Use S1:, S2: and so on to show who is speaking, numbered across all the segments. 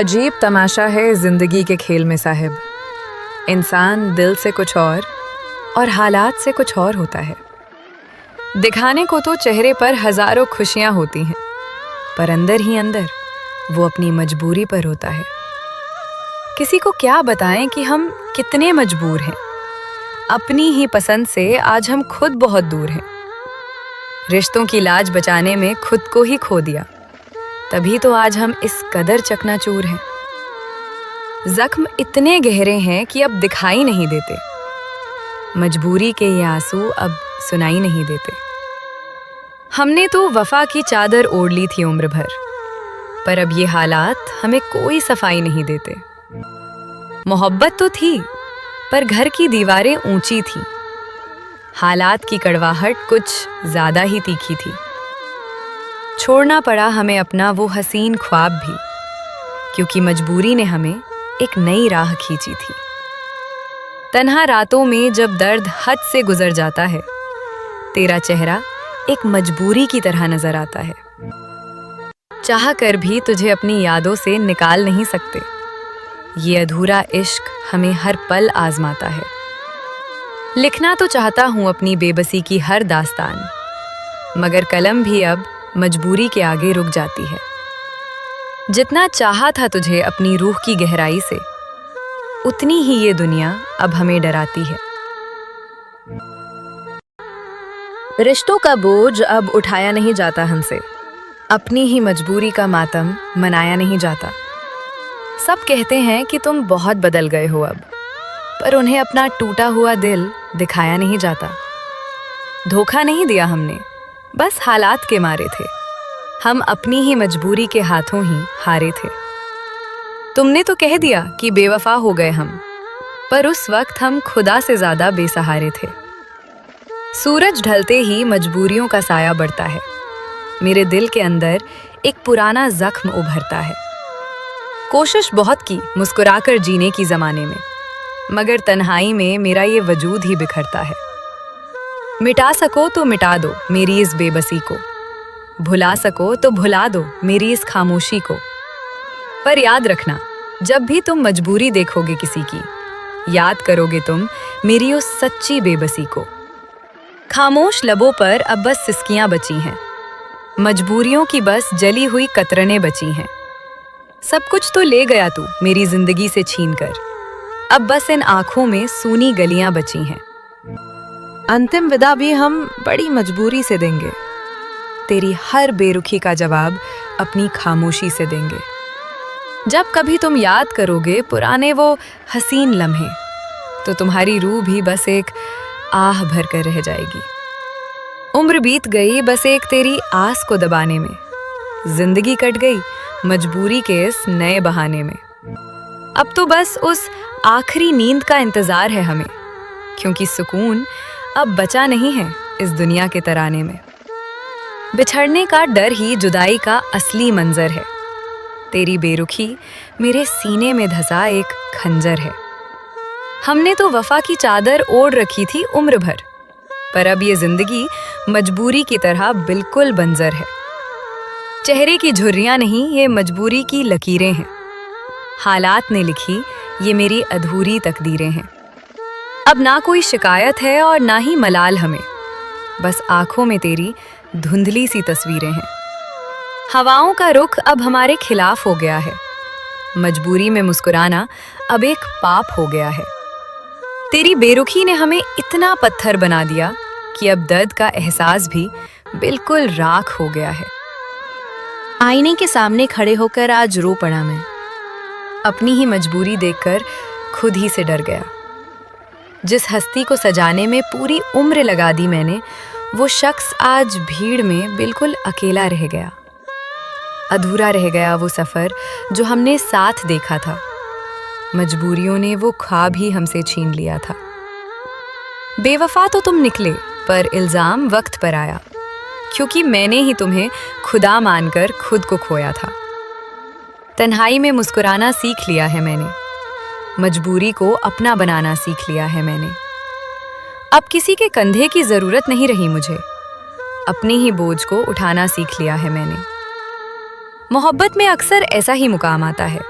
S1: अजीब तमाशा है जिंदगी के खेल में साहिब। इंसान दिल से कुछ और हालात से कुछ और होता है। दिखाने को तो चेहरे पर हजारों खुशियां होती हैं, पर अंदर ही अंदर वो अपनी मजबूरी पर होता है। किसी को क्या बताएं कि हम कितने मजबूर हैं। अपनी ही पसंद से आज हम खुद बहुत दूर हैं। रिश्तों की लाज बचाने में खुद को ही खो दिया, तभी तो आज हम इस कदर चकनाचूर हैं। जख्म इतने गहरे हैं कि अब दिखाई नहीं देते। मजबूरी के ये आंसू अब सुनाई नहीं देते। हमने तो वफा की चादर ओढ़ ली थी उम्र भर, पर अब ये हालात हमें कोई सफाई नहीं देते। मोहब्बत तो थी, पर घर की दीवारें ऊंची थी। हालात की कड़वाहट कुछ ज्यादा ही तीखी थी। छोड़ना पड़ा हमें अपना वो हसीन ख्वाब भी, क्योंकि मजबूरी ने हमें एक नई राह खींची थी। तन्हा रातों में जब दर्द हद से गुजर जाता है, तेरा चेहरा एक मजबूरी की तरह नजर आता है। चाह कर भी तुझे अपनी यादों से निकाल नहीं सकते। ये अधूरा इश्क हमें हर पल आजमाता है। लिखना तो चाहता हूं अपनी बेबसी की हर दास्तान, मगर कलम भी अब मजबूरी के आगे रुक जाती है। जितना चाहा था तुझे अपनी रूह की गहराई से, उतनी ही ये दुनिया अब हमें डराती है। रिश्तों का बोझ अब उठाया नहीं जाता हमसे। अपनी ही मजबूरी का मातम मनाया नहीं जाता। सब कहते हैं कि तुम बहुत बदल गए हो अब, पर उन्हें अपना टूटा हुआ दिल दिखाया नहीं जाता। धोखा नहीं दिया हमने, बस हालात के मारे थे। हम अपनी ही मजबूरी के हाथों ही हारे थे। तुमने तो कह दिया कि बेवफा हो गए हम, पर उस वक्त हम खुदा से ज्यादा बेसहारे थे। सूरज ढलते ही मजबूरियों का साया बढ़ता है। मेरे दिल के अंदर एक पुराना जख्म उभरता है। कोशिश बहुत की मुस्कुराकर जीने की जमाने में, मगर तन्हाई में मेरा ये वजूद ही बिखरता है। मिटा सको तो मिटा दो मेरी इस बेबसी को, भुला सको तो भुला दो मेरी इस खामोशी को। पर याद रखना, जब भी तुम मजबूरी देखोगे किसी की, याद करोगे तुम मेरी उस सच्ची बेबसी को। खामोश लबों पर अब बस सिसकियां बची हैं। मजबूरियों की बस जली हुई कतरनें बची हैं। सब कुछ तो ले गया तू मेरी जिंदगी से छीन कर, अब बस इन आंखों में सूनी गलियां बची हैं। अंतिम विदा भी हम बड़ी मजबूरी से देंगे। तेरी हर बेरुखी का जवाब अपनी खामोशी से देंगे। जब कभी तुम याद करोगे पुराने वो हसीन लम्हे, तो तुम्हारी रूह भी बस एक आह भर कर रह जाएगी। उम्र बीत गई बस एक तेरी आस को दबाने में। जिंदगी कट गई मजबूरी के इस नए बहाने में। अब तो बस उस आखिरी नींद का इंतजार है हमें, क्योंकि सुकून अब बचा नहीं है इस दुनिया के तराने में। बिछड़ने का डर ही जुदाई का असली मंजर है। तेरी बेरुखी मेरे सीने में धसा एक खंजर है। हमने तो वफा की चादर ओढ़ रखी थी उम्र भर, पर अब ये जिंदगी मजबूरी की तरह बिल्कुल बंजर है। चेहरे की झुर्रियां नहीं, ये मजबूरी की लकीरें हैं। हालात ने लिखी ये मेरी अधूरी तकदीरें हैं। अब ना कोई शिकायत है और ना ही मलाल हमें, बस आंखों में तेरी धुंधली सी तस्वीरें हैं। हवाओं का रुख अब हमारे खिलाफ हो गया है। मजबूरी में मुस्कुराना अब एक पाप हो गया है। तेरी बेरुखी ने हमें इतना पत्थर बना दिया कि अब दर्द का एहसास भी बिल्कुल राख हो गया है। आईने के सामने खड़े होकर आज रो पड़ा मैं। अपनी ही मजबूरी देखकर खुद ही से डर गया। जिस हस्ती को सजाने में पूरी उम्र लगा दी मैंने, वो शख्स आज भीड़ में बिल्कुल अकेला रह गया। अधूरा रह गया वो सफर जो हमने साथ देखा था। मजबूरियों ने वो ख्वाब ही हमसे छीन लिया था। बेवफा तो तुम निकले, पर इल्जाम वक्त पर आया, क्योंकि मैंने ही तुम्हें खुदा मानकर खुद को खोया था। तन्हाई में मुस्कुराना सीख लिया है मैंने। मजबूरी को अपना बनाना सीख लिया है मैंने। अब किसी के कंधे की जरूरत नहीं रही मुझे। अपने ही बोझ को उठाना सीख लिया है मैंने। मोहब्बत में अक्सर ऐसा ही मुकाम आता है,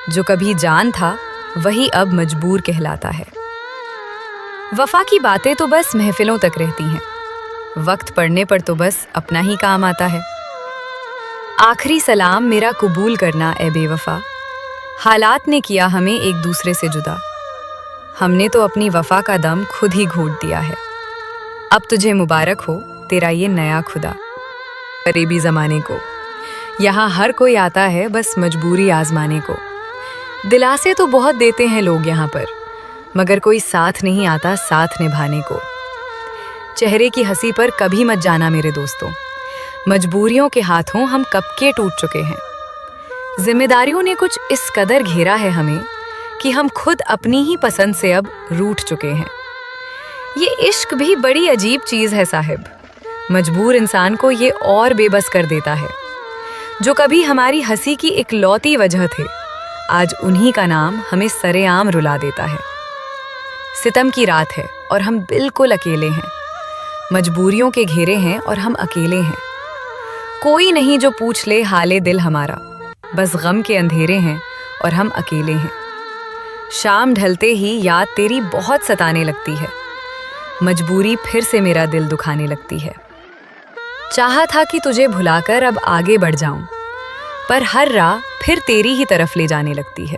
S1: जो कभी जान था वही अब मजबूर कहलाता है। वफा की बातें तो बस महफिलों तक रहती हैं, वक्त पड़ने पर तो बस अपना ही काम आता है। आखिरी सलाम मेरा कबूल करना ए बेवफा, हालात ने किया हमें एक दूसरे से जुदा। हमने तो अपनी वफा का दम खुद ही घोट दिया है। अब तुझे मुबारक हो तेरा ये नया खुदा। करीबी ज़माने को यहाँ हर कोई आता है बस मजबूरी आजमाने को। दिलासे तो बहुत देते हैं लोग यहाँ पर, मगर कोई साथ नहीं आता साथ निभाने को। चेहरे की हंसी पर कभी मत जाना मेरे दोस्तों, मजबूरियों के हाथों हम कब के टूट चुके हैं। जिम्मेदारियों ने कुछ इस कदर घेरा है हमें कि हम खुद अपनी ही पसंद से अब रूठ चुके हैं। ये इश्क भी बड़ी अजीब चीज़ है साहिब, मजबूर इंसान को ये और बेबस कर देता है। जो कभी हमारी हंसी की इकलौती वजह थे, आज उन्हीं का नाम हमें सरेआम रुला देता है। सितम की रात है और हम बिल्कुल अकेले हैं, मजबूरियों के घेरे हैं और हम अकेले हैं। कोई नहीं जो पूछ ले हाले दिल हमारा, बस गम के अंधेरे हैं और हम अकेले हैं। शाम ढलते ही याद तेरी बहुत सताने लगती है, मजबूरी फिर से मेरा दिल दुखाने लगती है। चाहा था कि तुझे भुलाकर अब आगे बढ़ जाऊं, पर हर राह फिर तेरी ही तरफ ले जाने लगती है।